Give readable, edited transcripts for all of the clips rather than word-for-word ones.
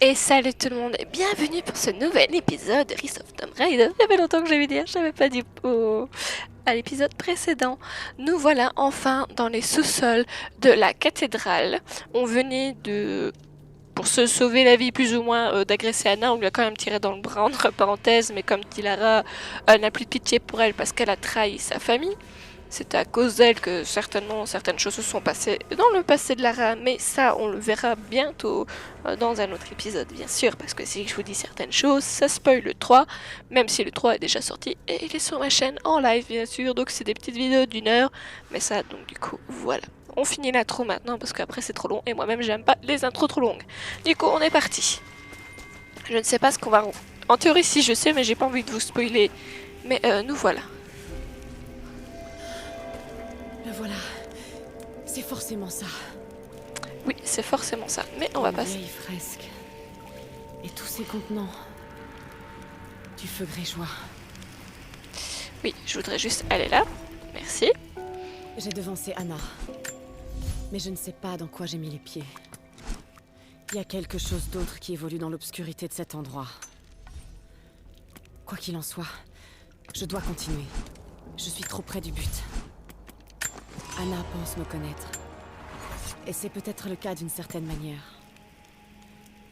Et salut tout le monde, et bienvenue pour ce nouvel épisode de Rise of Tomb Raider. Il y avait longtemps que j'avais dit, j'avais pas dit à l'épisode précédent. Nous voilà enfin dans les sous-sols de la cathédrale. On venait de, pour se sauver la vie plus ou moins, d'agresser Anna. On lui a quand même tiré dans le bras entre parenthèses, mais comme dit Lara, elle n'a plus de pitié pour elle parce qu'elle a trahi sa famille. C'est à cause d'elle que certainement certaines choses se sont passées dans le passé de Lara, mais ça on le verra bientôt dans un autre épisode bien sûr, parce que si je vous dis certaines choses, ça spoil le 3, même si le 3 est déjà sorti et il est sur ma chaîne en live bien sûr, donc c'est des petites vidéos d'1 heure, mais ça donc du coup voilà. On finit l'intro maintenant parce qu'après c'est trop long et moi-même j'aime pas les intros trop longues. Du coup on est parti. Je ne sais pas ce qu'on va... En théorie si je sais mais j'ai pas envie de vous spoiler, mais nous voilà. Le voilà. C'est forcément ça. Oui c'est forcément ça, mais on va Une passer... vieille fresque. Et tous ces contenants. Du feu grégeois. Oui, je voudrais juste aller là. Merci. J'ai devancé Anna. Mais je ne sais pas dans quoi j'ai mis les pieds. Il y a quelque chose d'autre qui évolue dans l'obscurité de cet endroit. Quoi qu'il en soit, je dois continuer. Je suis trop près du but. Anna pense me connaître. Et c'est peut-être le cas d'une certaine manière.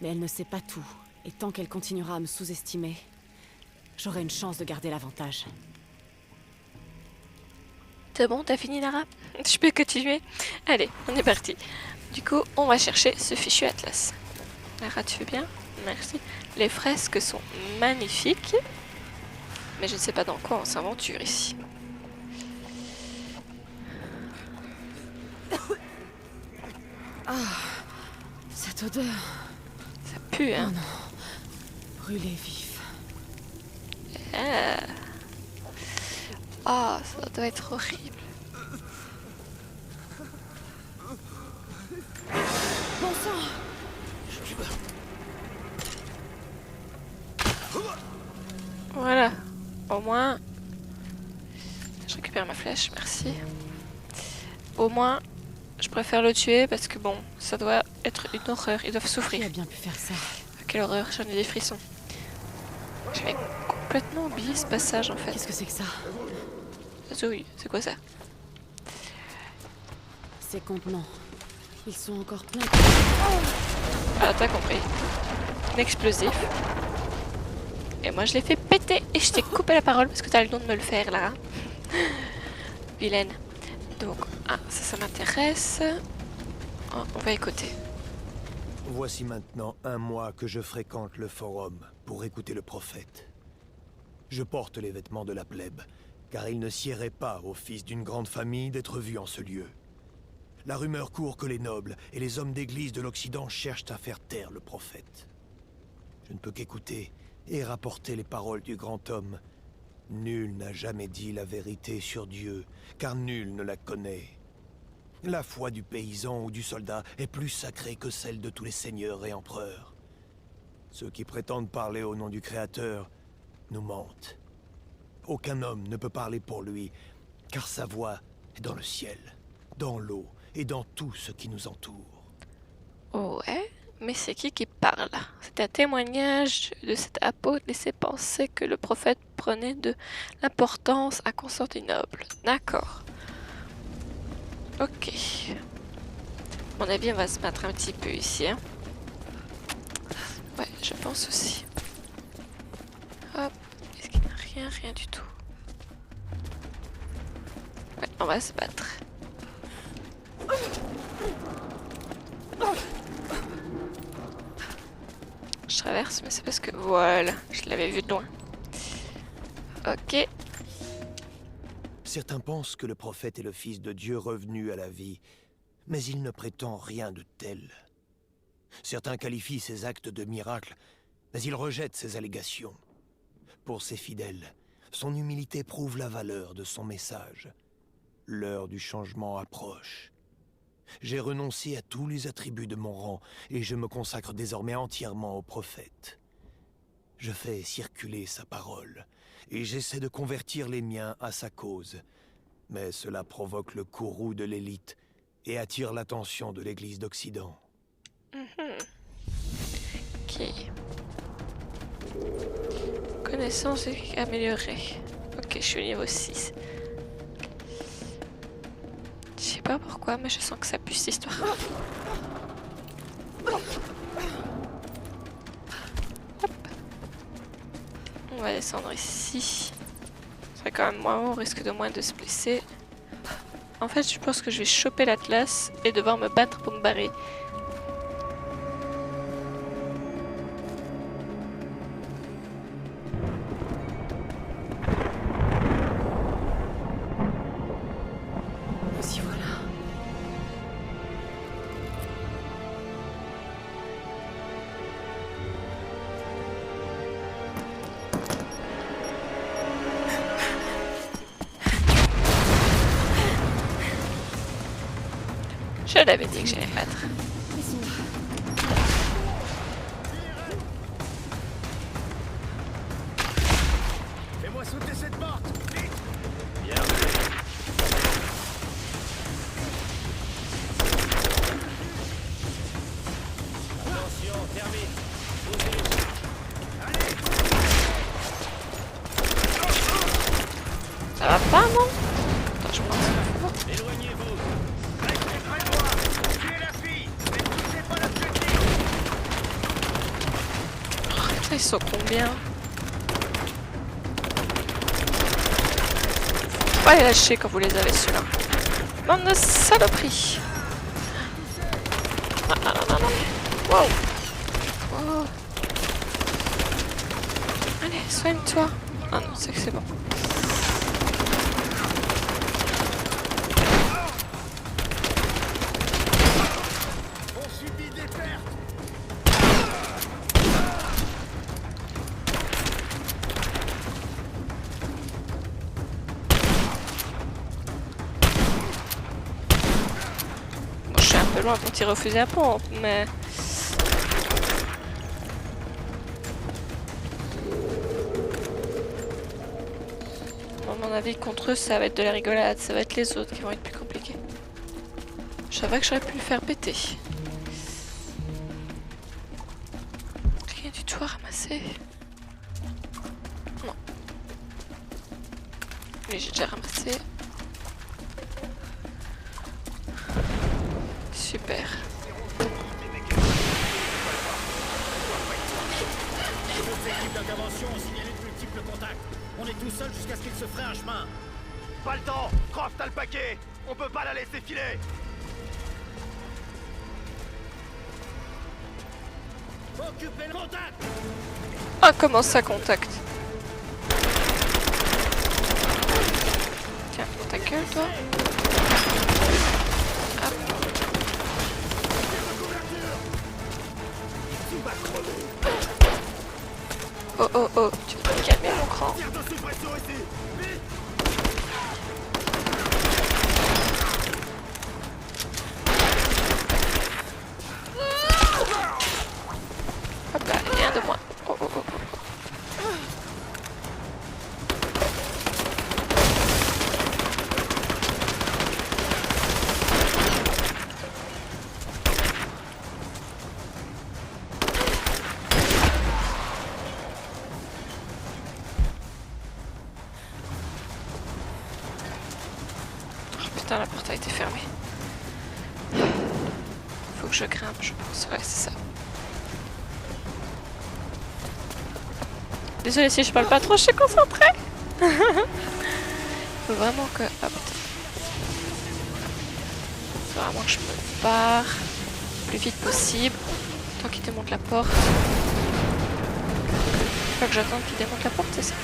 Mais elle ne sait pas tout. Et tant qu'elle continuera à me sous-estimer, j'aurai une chance de garder l'avantage. C'est bon, t'as fini Lara? Je peux continuer? Allez, on est parti. Du coup, on va chercher ce fichu atlas. Lara, tu veux bien? Merci. Les fresques sont magnifiques. Mais je ne sais pas dans quoi on s'aventure ici. Cette odeur... Ça pue, hein? Oh non. Brûlé vif. Ah, oh, ça doit être horrible. Bon sang! Voilà. Au moins... Je récupère ma flèche, merci. Au moins, je préfère le tuer parce que bon, ça doit être une horreur. Ils doivent Qui souffrir. a bien pu faire ça? Quelle horreur, j'en ai des frissons. J'avais complètement oublié ce passage en fait. Qu'est-ce que c'est que ça? Oui, c'est quoi ça? Ces contenants. Ils sont encore pleins. Ah, t'as compris. Un explosif. Et moi je l'ai fait péter et je t'ai coupé la parole parce que t'as le don de me le faire là. Vilaine. Donc, ah, ça m'intéresse. Oh, on va écouter. Voici maintenant 1 mois que je fréquente le forum pour écouter le prophète. Je porte les vêtements de la plèbe, car il ne siérait pas au fils d'une grande famille d'être vu en ce lieu. La rumeur court que les nobles et les hommes d'église de l'Occident cherchent à faire taire le prophète. Je ne peux qu'écouter et rapporter les paroles du grand homme. Nul n'a jamais dit la vérité sur Dieu, car nul ne la connaît. La foi du paysan ou du soldat est plus sacrée que celle de tous les seigneurs et empereurs. Ceux qui prétendent parler au nom du Créateur nous mentent. Aucun homme ne peut parler pour lui, car sa voix est dans le ciel, dans l'eau et dans tout ce qui nous entoure. Ouais, mais c'est qui parle? C'est un témoignage de cet apôtre laissé penser que le prophète prenait de l'importance à Constantinople. D'accord. Ok. À mon avis, on va se battre un petit peu ici. Hein. Ouais, je pense aussi. Hop. Est-ce qu'il n'y a rien? Rien du tout. Ouais, on va se battre. Je traverse, mais c'est parce que... Voilà, je l'avais vu de loin. Ok. Certains pensent que le prophète est le fils de Dieu revenu à la vie, mais il ne prétend rien de tel. Certains qualifient ses actes de miracles, mais il rejette ces allégations. Pour ses fidèles, son humilité prouve la valeur de son message. L'heure du changement approche. J'ai renoncé à tous les attributs de mon rang et je me consacre désormais entièrement au prophète. Je fais circuler sa parole et j'essaie de convertir les miens à sa cause. Mais cela provoque le courroux de l'élite et attire l'attention de l'Église d'Occident. Ok. Ok. Connaissance améliorée. Ok, je suis au niveau 6. Je sais pas pourquoi, mais je sens que ça pue cette histoire. Hop. On va descendre ici. Ce serait quand même moins haut, on risque de moins de se blesser. En fait, je pense que je vais choper l'Atlas et devoir me battre pour me barrer. Nous y voilà. Je l'avais dit que j'allais me battre. Fais-moi sauter cette porte. Vite. Bien. Attention, termine. Ça va pas, non? Attends, je pense. Éloignez-vous. Restez près de moi. Tuez la fille. Ne touchez pas l'objectif. Oh, ils sont combien? Faut pas les lâcher quand vous les avez, ceux-là. Bande de saloperies. Ah, non, non, non. Wow. Oh. Allez, soigne-toi. Ah non, c'est que c'est bon. On subit des pertes. Bon, je suis un peu loin pour tirer au fusil à pompe, mais... À mon avis, contre eux, ça va être de la rigolade. Ça va être les autres qui vont être plus compliqués. Je savais que j'aurais pu le faire péter. Rien du tout à ramasser. Non. Oui, j'ai déjà ramassé. Super. Nos équipes d'intervention ont signalé de multiples contacts. On est tout seul jusqu'à ce qu'il se ferait un chemin. Pas le temps. Croft, t'as le paquet. On peut pas la laisser filer. Occupez le contact. Ah, comment ça contacte? Tiens, ta gueule, toi. Hop. Oh, oh, oh, tu peux te calmer, mon cran. Tire de suppression ici. Vite. Hop là, rien de moi. Oh, oh, oh, oh. Putain, la porte a été fermée. Faut que je grimpe, je pense. Ouais, c'est ça. Désolée si je parle pas trop, je suis concentrée. Faut vraiment que... Ah putain. Faut vraiment que je me barre le plus vite possible. Tant qu'il démonte la porte. Faut que j'attende qu'il démonte la porte, c'est ça?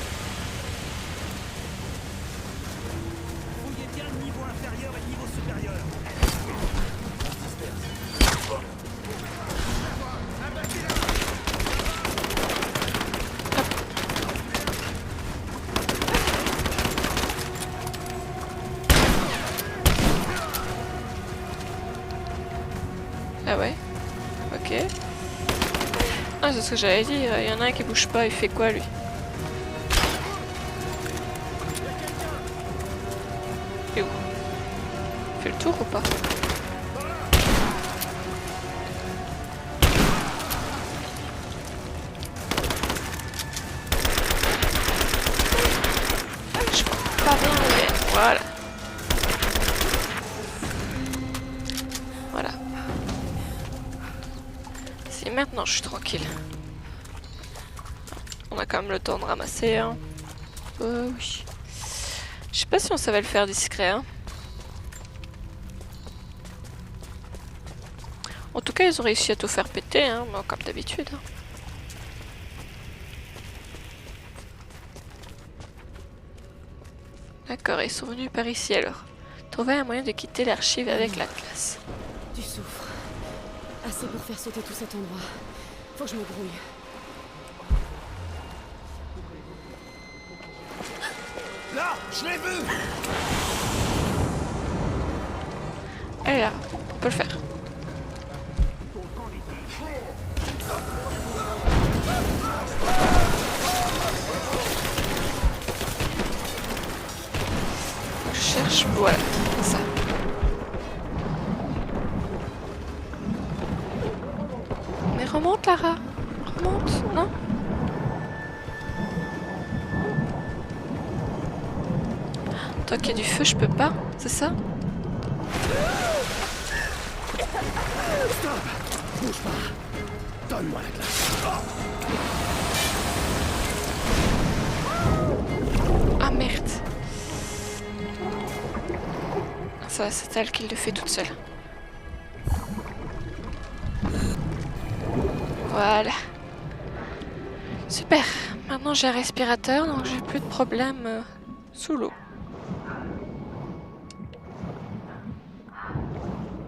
Fouillez bien le niveau inférieur et le niveau supérieur. Ah ouais? Ok. Ah, c'est ce que j'allais dire. Il y en a un qui bouge pas, il fait quoi lui? Et où? Il fait le tour ou pas? maintenant je suis tranquille. On a quand même le temps de ramasser. Hein. Oui. Je sais pas si on savait le faire discret. Hein. En tout cas, ils ont réussi à tout faire péter, hein, comme d'habitude. Hein. D'accord, ils sont venus par ici alors. Trouver un moyen de quitter l'archive avec la classe. Du soufre. Assez pour faire sauter tout cet endroit. Faut que je me grouille. Là, je l'ai vu. Elle est là, on peut le faire. Je cherche, voilà, ça. Mais remonte Lara, remonte, non? Tant qu'il y a du feu, je peux pas, c'est ça? Stop. Bouge pas. Donne-moi la glace. Ah merde. Ça, c'est elle qui le fait toute seule. Voilà. Super. Maintenant j'ai un respirateur, donc j'ai plus de problème sous l'eau.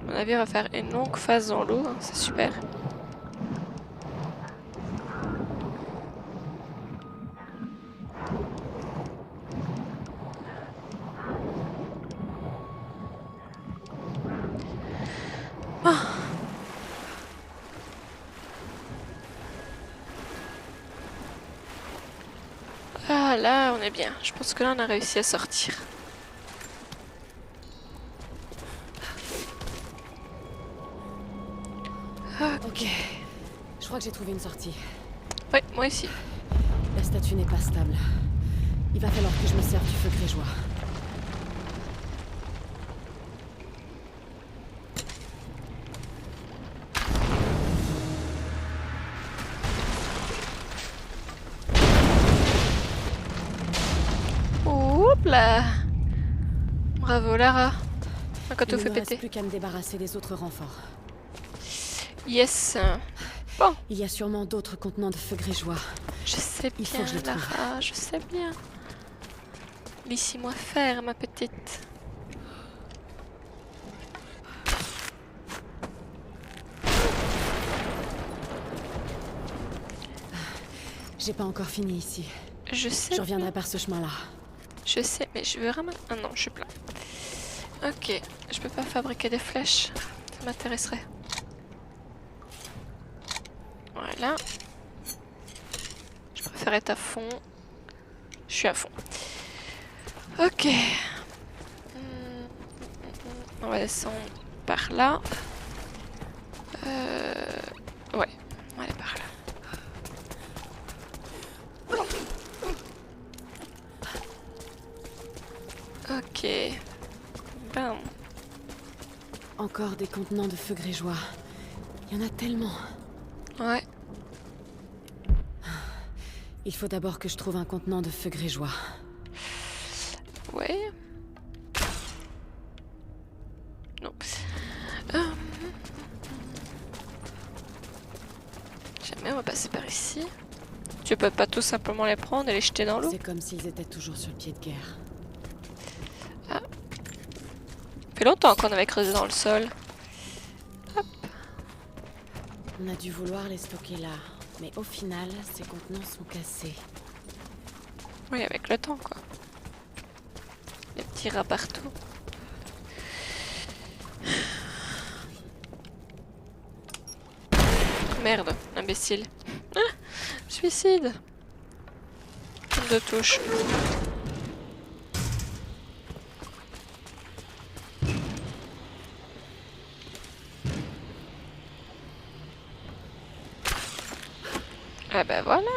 À mon avis, on va faire une longue phase dans l'eau, hein, c'est super. Ah là, on est bien. Je pense que là, on a réussi à sortir. Ok. Je crois que j'ai trouvé une sortie. Oui, moi aussi. La statue n'est pas stable. Il va falloir que je me serve du feu grégeois. Oups là. Bravo Lara. Quand Il on fait ne me reste péter. plus qu'à me débarrasser des autres renforts. Yes. Bon, Il y a sûrement d'autres contenants de feu grégeois. je sais Il faut bien que je les trouve. Lara, je sais bien. Laissez-moi faire ma petite. J'ai pas encore fini ici. Je sais. Je reviendrai par ce chemin-là. Je sais, mais je veux ramasser. Ah non, je suis plein. Ok, je peux pas fabriquer des flèches. Ça m'intéresserait. Voilà. Je préfère être à fond. Je suis à fond. Ok. On va descendre par là. Ouais, on va aller par là. Ok. Bam. Encore des contenants de feu grégeois. Il y en a tellement. Ouais. Il faut d'abord que je trouve un contenant de feu grégeois. Ouais. Non. Jamais on va passer par ici. Tu peux pas tout simplement les prendre et les jeter dans l'eau? C'est comme s'ils étaient toujours sur le pied de guerre. Ça fait longtemps qu'on avait creusé dans le sol. On a dû vouloir les stocker là. Mais au final, ces contenants sont cassés. Oui, avec le temps, quoi. Les petits rats partout. Merde, imbécile. Ah, suicide. De touche. Ah bah voilà.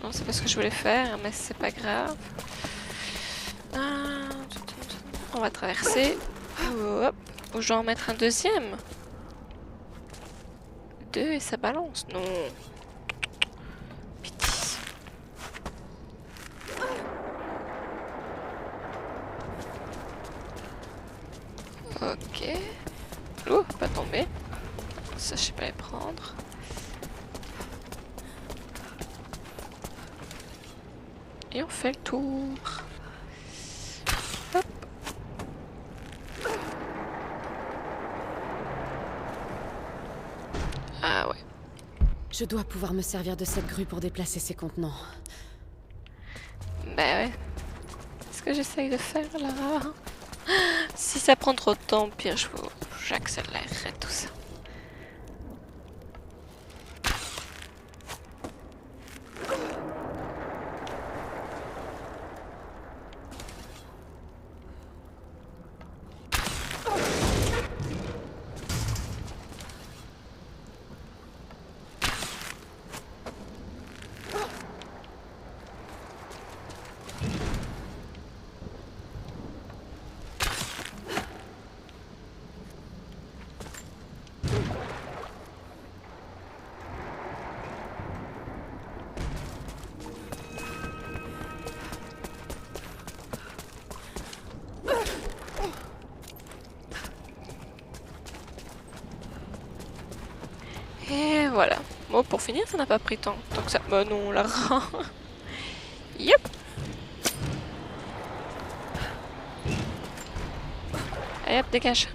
Non, c'est pas ce que je voulais faire, mais c'est pas grave. On va traverser. Hop. Ou je dois en mettre un deuxième. 2 et ça balance. Non. Pitié. Ok. Oh, pas tomber. Ça, je sais pas les prendre. Et on fait le tour. Hop. Ah ouais. Je dois pouvoir me servir de cette grue pour déplacer ces contenants. Bah ouais. C'est ce que j'essaye de faire là. Si ça prend trop de temps, pire j'accélérerai tout ça. Et voilà. Bon, pour finir, ça n'a pas pris tant que ça. Bah non, la rend. Yep. Allez hop, dégage.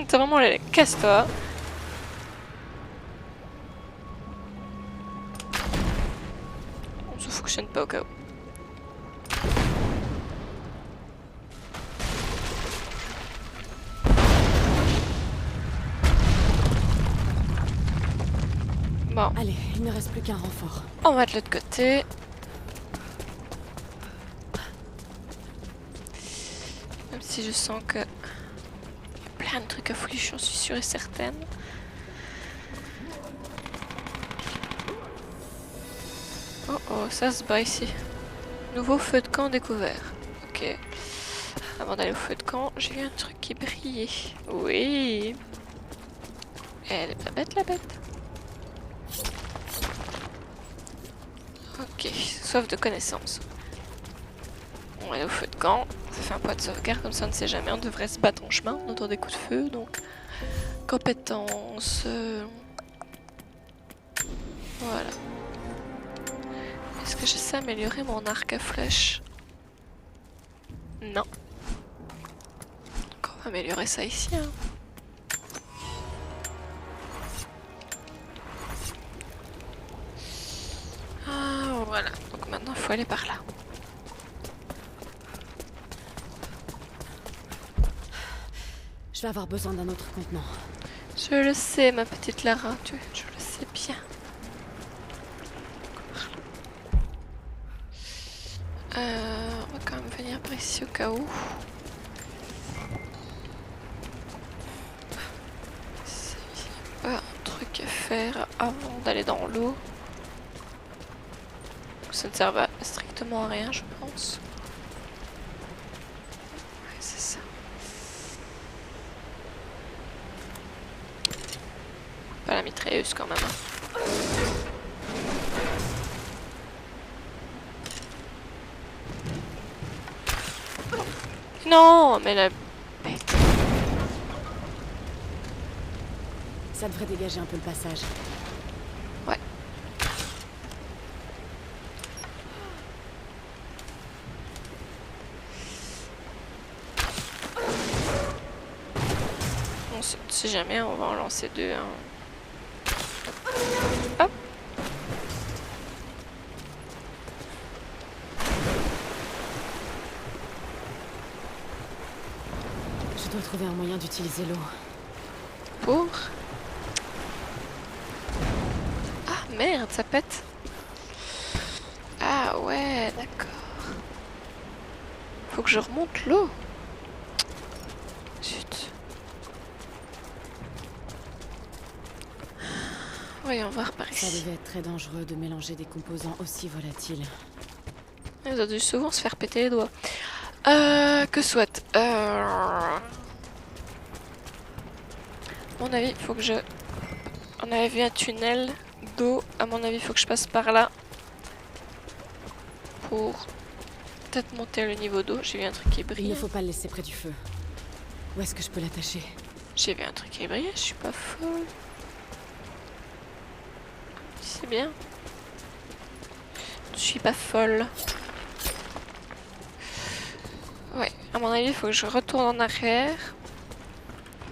C'est vraiment les casse-toi. Ça fonctionne pas au cas où. Bon, Allez, il ne reste plus qu'un renfort. on va de l'autre côté. Même si je sens que... plein de trucs à fouiller, j'en suis sûre et certaine. Oh oh, ça se bat ici. Nouveau feu de camp découvert. Ok. Avant d'aller au feu de camp, j'ai vu un truc qui brillait. Oui. Elle est pas bête la bête. Ok, soif de connaissances. On va aller au feu de camp. Ça fait un point de sauvegarde, comme ça on ne sait jamais. On devrait se battre en chemin autour des coups de feu. Donc, compétences. Voilà. Est-ce que je sais améliorer mon arc à flèche? Non. Donc on va améliorer ça ici. Hein. Ah, voilà. Donc maintenant il faut aller par là. Je vais avoir besoin d'un autre contenant. Je le sais, ma petite Lara. Je le sais bien. On va quand même venir par ici au cas où. S'il n'y a pas un truc à faire avant d'aller dans l'eau. Ça ne sert strictement à rien, je pense. Ouais, c'est ça. Pas la mitrailleuse quand même. Hein. Non, mais la bête. Ça devrait dégager un peu le passage. Ouais. On sait jamais, on va en lancer deux. Hein. Hop. Je dois trouver un moyen d'utiliser l'eau. Pour... Ah merde, ça pète. Ah ouais, d'accord. Faut que je remonte l'eau. Zut. Voyons voir par Ça ici. devait être très dangereux de mélanger des composants aussi volatiles. Ils ont dû souvent se faire péter les doigts. Que soit. mon avis, il faut que je... On avait vu un tunnel d'eau. À mon avis, il faut que je passe par là. Pour peut-être monter le niveau d'eau. J'ai vu un truc qui Il brille. ne faut pas le laisser près du feu. Où est-ce que je peux l'attacher? J'ai vu un truc qui brille, je suis pas folle. C'est bien. Je suis pas folle. Ouais, à mon avis, il faut que je retourne en arrière.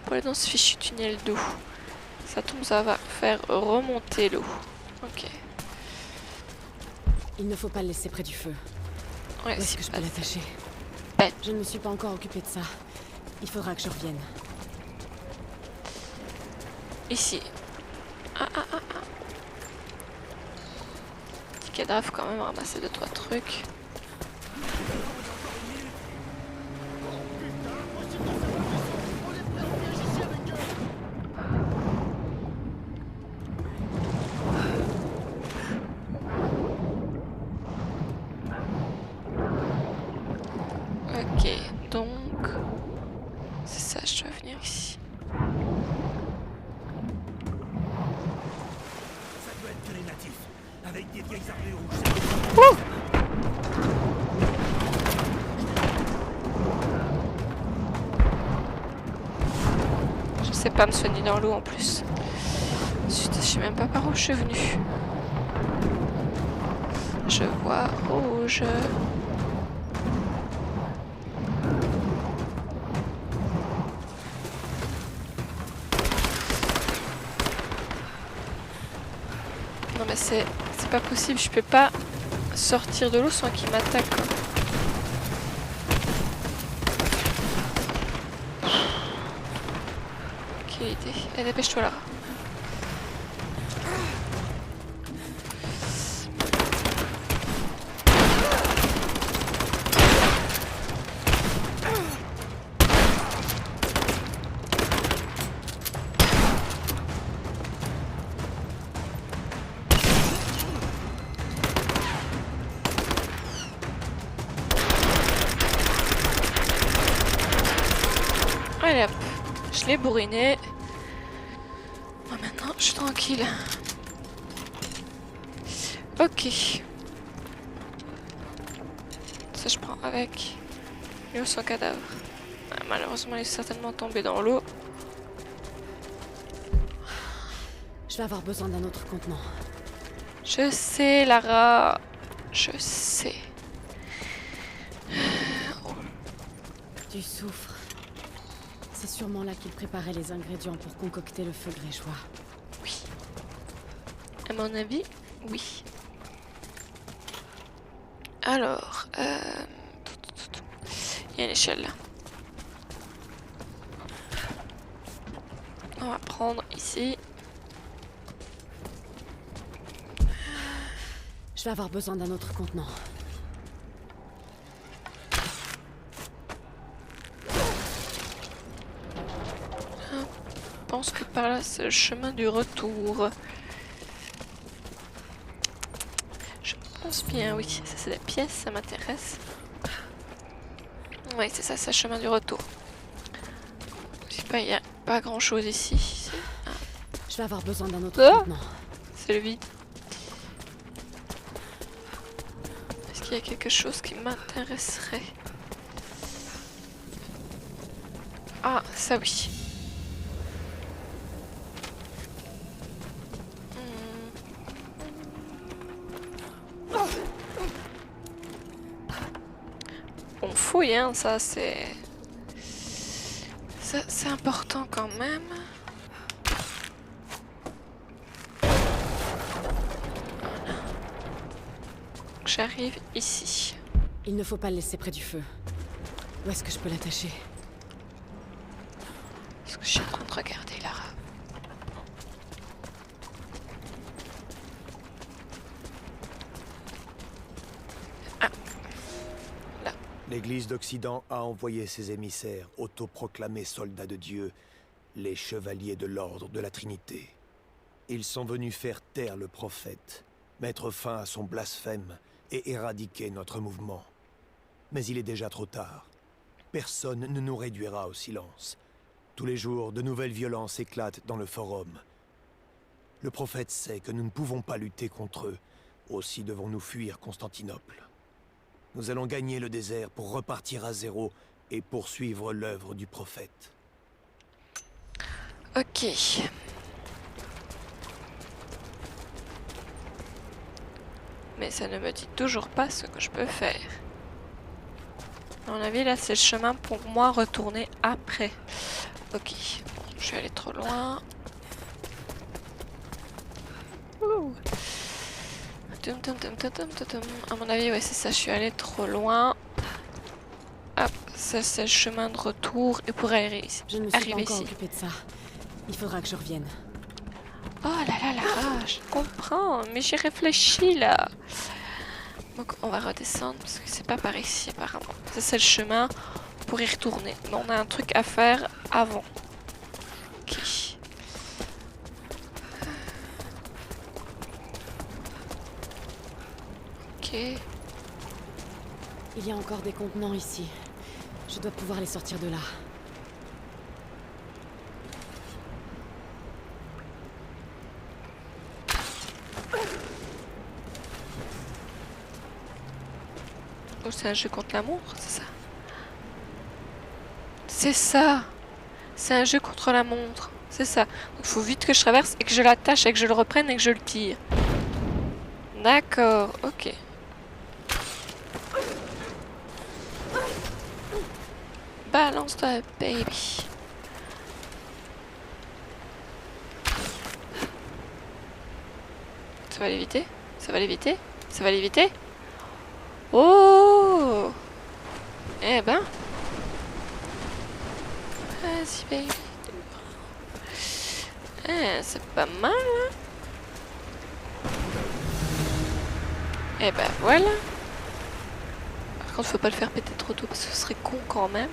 Pour aller dans ce fichu tunnel d'eau. Ça tombe, ça va faire remonter l'eau. Ok. Il ne faut pas le laisser près du feu. Ouais, Où est-ce que je peux l'attacher? Bête. Je ne me suis pas encore occupée de ça. Il faudra que je revienne. Ici. Ah. Petit cadavre quand même, ramasser 2-3 trucs. Ok, donc... C'est ça, je dois venir ici. Ça doit être que les natifs, avec des vieilles armées rouges. Je sais pas me soigner dans l'eau en plus. Ensuite, je sais même pas par où je suis venue. Je vois rouge. Non mais c'est pas possible, je peux pas sortir de l'eau sans qu'il m'attaque. Quoi. Quelle idée. Allez, dépêche-toi là. Allez hop, je l'ai bourriné. Bon, maintenant, je suis tranquille. Ok. Ça, je prends avec. Et où son cadavre? Ah, malheureusement, il est certainement tombé dans l'eau. Je vais avoir besoin d'un autre contenant. Je sais, Lara. Je sais. Du soufre. C'est sûrement là qu'il préparait les ingrédients pour concocter le feu grégeois. Oui. À mon avis, oui. Alors, il y a une échelle là. On va prendre ici. Je vais avoir besoin d'un autre contenant. Je pense que par là, c'est le chemin du retour. Je pense bien, oui. Ça, c'est des pièces, ça m'intéresse. Oui, c'est ça, c'est le chemin du retour. Je sais pas, il n'y a pas grand chose ici. Ah, Je vais avoir besoin d'un autre Ah contenant. c'est le vide. Est-ce qu'il y a quelque chose qui m'intéresserait? Ah, ça oui. On fouille, hein, ça c'est... Ça c'est important quand même. J'arrive ici. Il ne faut pas le laisser près du feu. Où est-ce que je peux l'attacher? Ce que je suis en train de regarder, Lara. L'Église d'Occident a envoyé ses émissaires, autoproclamés soldats de Dieu, les chevaliers de l'ordre de la Trinité. Ils sont venus faire taire le prophète, mettre fin à son blasphème et éradiquer notre mouvement. Mais il est déjà trop tard. Personne ne nous réduira au silence. Tous les jours, de nouvelles violences éclatent dans le forum. Le prophète sait que nous ne pouvons pas lutter contre eux. Aussi devons-nous fuir Constantinople. Nous allons gagner le désert pour repartir à zéro et poursuivre l'œuvre du prophète. Ok. Mais ça ne me dit toujours pas ce que je peux faire. À mon avis, là, c'est le chemin pour moi retourner après. Ok. Bon, je suis allée trop loin. Ouh. À mon avis, ouais, c'est ça. Je suis allée trop loin. Hop, ça, c'est le chemin de retour. Et pour arriver ici. Je ne me suis pas encore occupée de ça. Il faudra que je revienne. Oh là là là, je comprends, mais j'ai réfléchi là. Donc on va redescendre parce que c'est pas par ici apparemment. Ça c'est le chemin pour y retourner. Mais on a un truc à faire avant. Ok. Ok. Il y a encore des contenants ici. Je dois pouvoir les sortir de là. Oh, c'est un jeu contre la montre, c'est ça? C'est ça! C'est un jeu contre la montre. C'est ça. Donc il faut vite que je traverse et que je l'attache et que je le reprenne et que je le tire. D'accord, ok. Balance-toi, baby. Ça va l'éviter? Ça va l'éviter? Ça va l'éviter? Oh! Eh ben. Vas-y, baby. Eh, c'est pas mal, hein? Eh ben voilà. Par contre, faut pas le faire péter trop tôt parce que ce serait con quand même.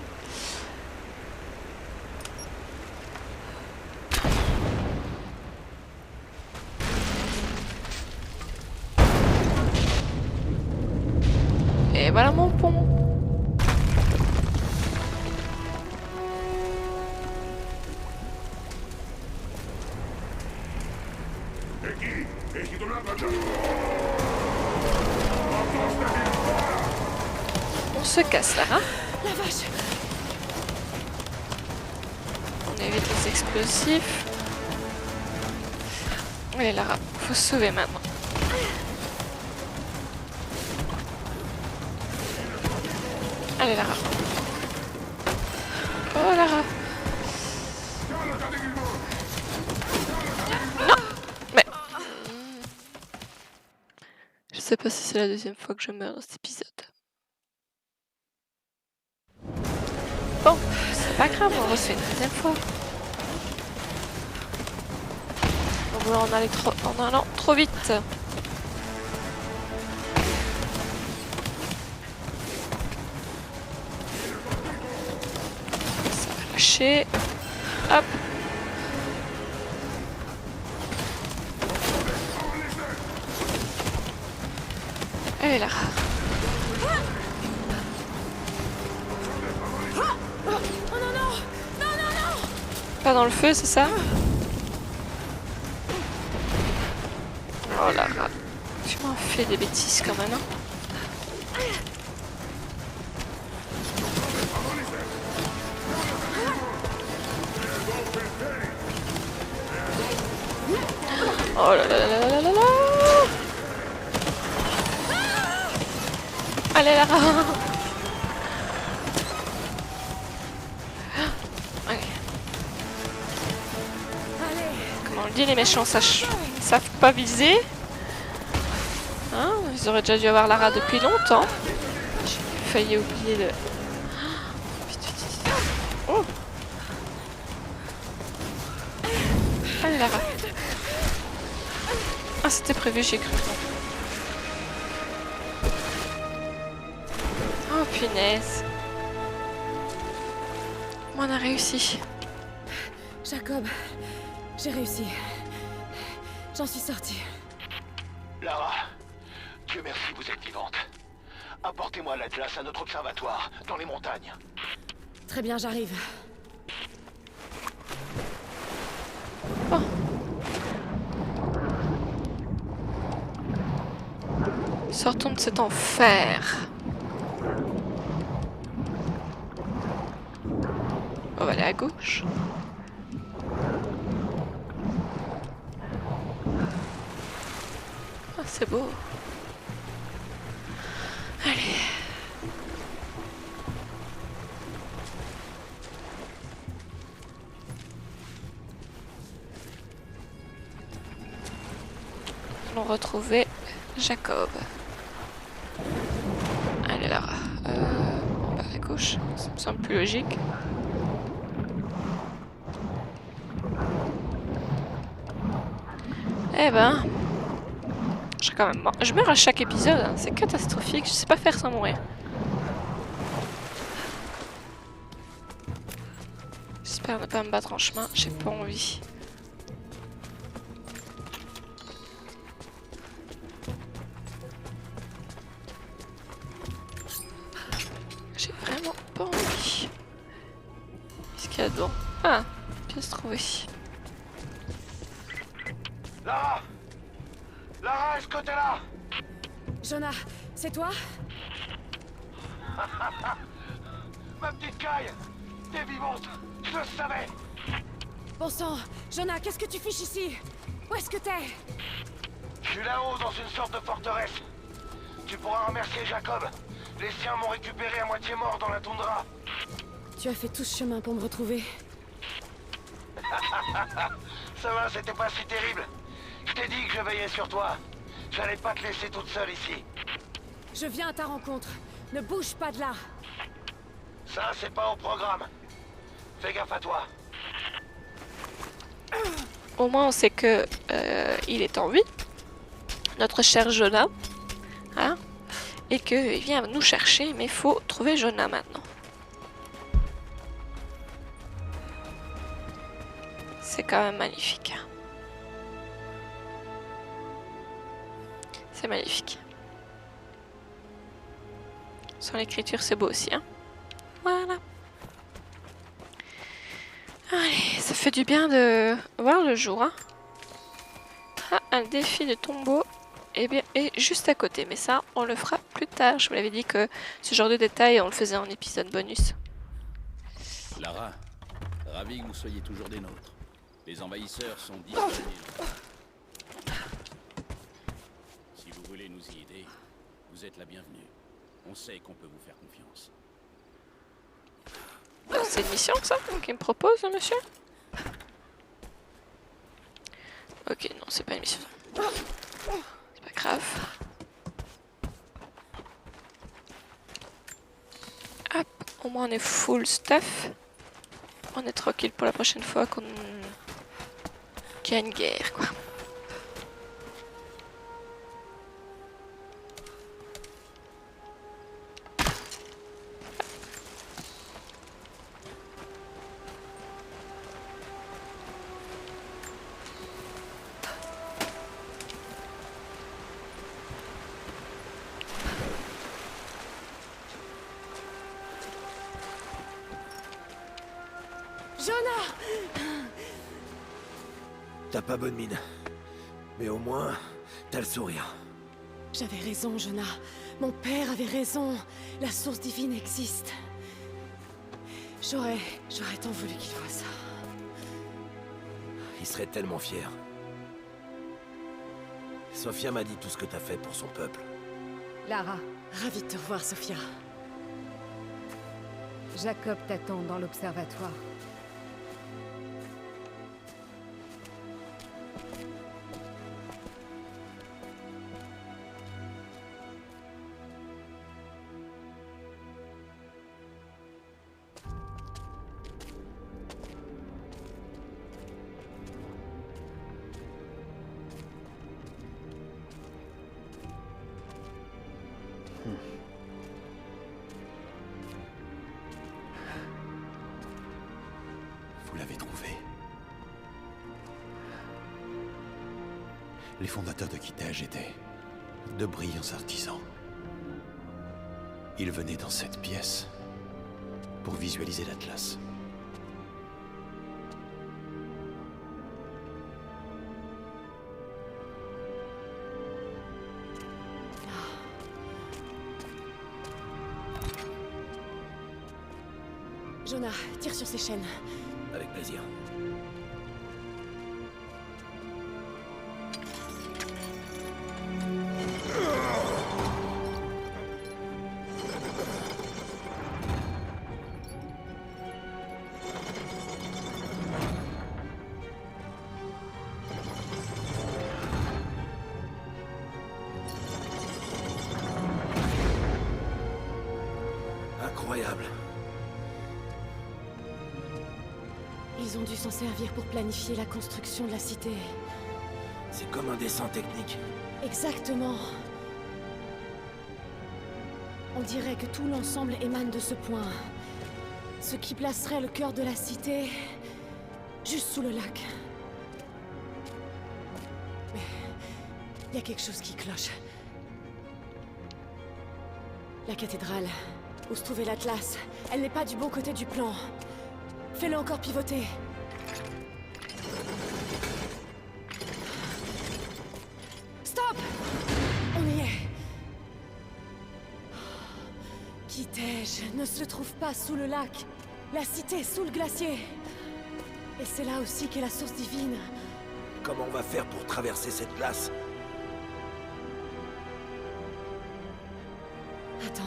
Et voilà mon pont. On se casse là, hein? La vache! On évite les explosifs. Allez Lara, faut se sauver maintenant. Allez Lara. Oh Lara. Non. Mais... Je sais pas si c'est la deuxième fois que je meurs dans cet épisode. Bon, c'est pas grave, on refait une deuxième fois. En voulant en aller trop, en allant trop vite. Ça va lâcher. Hop. Allez là. Pas dans le feu, c'est ça? Oh là là. Tu m'en fais des bêtises quand même. Hein. Oh là là là là là là là. Allez Lara. Comment on le dit, les méchants savent pas viser. Hein, ils auraient déjà dû avoir Lara depuis longtemps. J'ai failli oublier le... Vite, vite, vite. Oh. Allez Lara. Ah, c'était prévu, j'ai cru. Oh punaise. On a réussi. Jacob, j'ai réussi. J'en suis sortie. Lara, Dieu merci, vous êtes vivante. Apportez-moi l'Atlas à notre observatoire, dans les montagnes. Très bien, j'arrive. Bon. Sortons de cet enfer. On va aller à gauche. Ah, c'est beau. Allez. Allons retrouver Jacob. Allez Lara. On va à gauche. Ça me semble plus logique. Eh ben, je quand même mort. Je meurs à chaque épisode, hein. C'est catastrophique, je sais pas faire sans mourir. J'espère ne pas me battre en chemin, j'ai pas envie. J'ai vraiment pas envie. Qu'est-ce qu'il y a dedans? Ah, pièce trouvée. Lara! Lara, est-ce que t'es là? Jonah, c'est toi? Ma petite caille! T'es vivante! Je le savais! Bon sang, Jonah, qu'est-ce que tu fiches ici? Où est-ce que t'es? Je suis là-haut dans une sorte de forteresse. Tu pourras remercier Jacob. Les siens m'ont récupéré à moitié mort dans la toundra. Tu as fait tout ce chemin pour me retrouver. Ça va, c'était pas si terrible. Je t'ai dit que je veillais sur toi. J'allais pas te laisser toute seule ici. Je viens à ta rencontre. Ne bouge pas de là. Ça, c'est pas au programme. Fais gaffe à toi. Au moins on sait que il est en vie, notre cher Jonah, hein, et qu'il vient nous chercher, mais il faut trouver Jonah maintenant. C'est quand même magnifique. C'est magnifique. Sans l'écriture, c'est beau aussi, hein. Voilà. Allez, ça fait du bien de voir le jour, hein. Ah, un défi de tombeau est juste à côté, mais ça, on le fera plus tard. Je vous l'avais dit que ce genre de détails, on le faisait en épisode bonus. Lara, ravi que vous soyez toujours des nôtres. Les envahisseurs sont disponibles. Si vous voulez nous y aider, vous êtes la bienvenue. On sait qu'on peut vous faire confiance. C'est une mission, ça, qu'il me propose, le monsieur? Ok, non, c'est pas une mission. C'est pas grave. Hop, au moins on est full stuff. On est tranquille pour la prochaine fois qu'il y a une guerre, quoi. Jonah! T'as pas bonne mine. Mais au moins, t'as le sourire. J'avais raison, Jonah. Mon père avait raison. La source divine existe. J'aurais tant voulu qu'il voie ça. Il serait tellement fier. Sophia m'a dit tout ce que t'as fait pour son peuple. Lara, Ravie de te revoir, Sophia. Jacob t'attend dans l'observatoire. Vous l'avez trouvé. Les fondateurs de Kitej étaient de brillants artisans. Ils venaient dans cette pièce pour visualiser l'Atlas. Jonah, tire sur ces chaînes. Avec plaisir. Incroyable. Ils ont dû s'en servir pour planifier la construction de la cité. C'est comme un dessin technique. Exactement. On dirait que tout l'ensemble émane de ce point. Ce qui placerait le cœur de la cité... juste sous le lac. Mais... il y a quelque chose qui cloche. La cathédrale, où se trouvait l'Atlas, elle n'est pas du bon côté du plan. Fais-le encore pivoter. Stop! On y est. Kitej ne se trouve pas sous le lac. La cité sous le glacier. Et c'est là aussi qu'est la source divine. Comment on va faire pour traverser cette glace? Attends.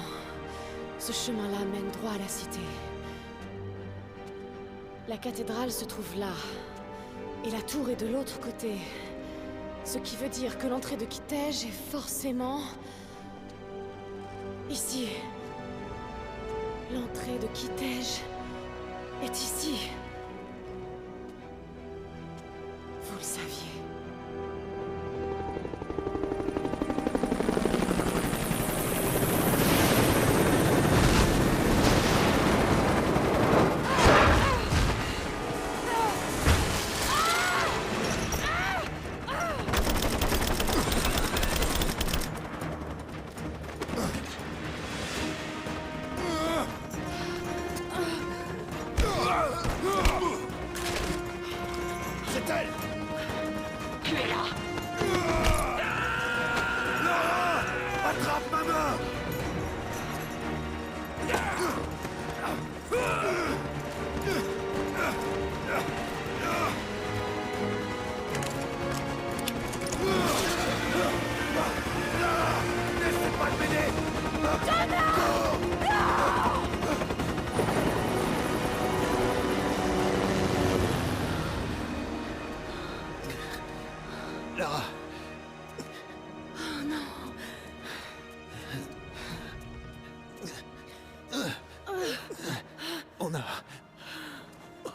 Ce chemin-là mène droit à la cité. La cathédrale se trouve là. Et la tour est de l'autre côté. Ce qui veut dire que l'entrée de Kitej est forcément... ici. L'entrée de Kitej est ici. Vous le saviez. C'est elle! Tu es là. Lara! Attrape ma main! N'essaie pas de m'aider! Lara!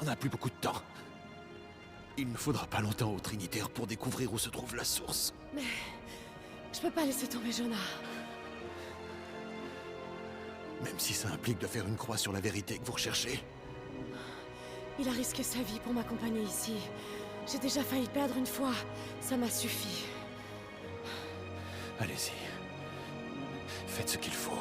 On n'a plus beaucoup de temps. Il ne faudra pas longtemps au Trinitaire pour découvrir où se trouve la source. Mais... je peux pas laisser tomber Jonah. Même si ça implique de faire une croix sur la vérité que vous recherchez. Il a risqué sa vie pour m'accompagner ici. J'ai déjà failli perdre une fois. Ça m'a suffi. Allez-y. Faites ce qu'il faut.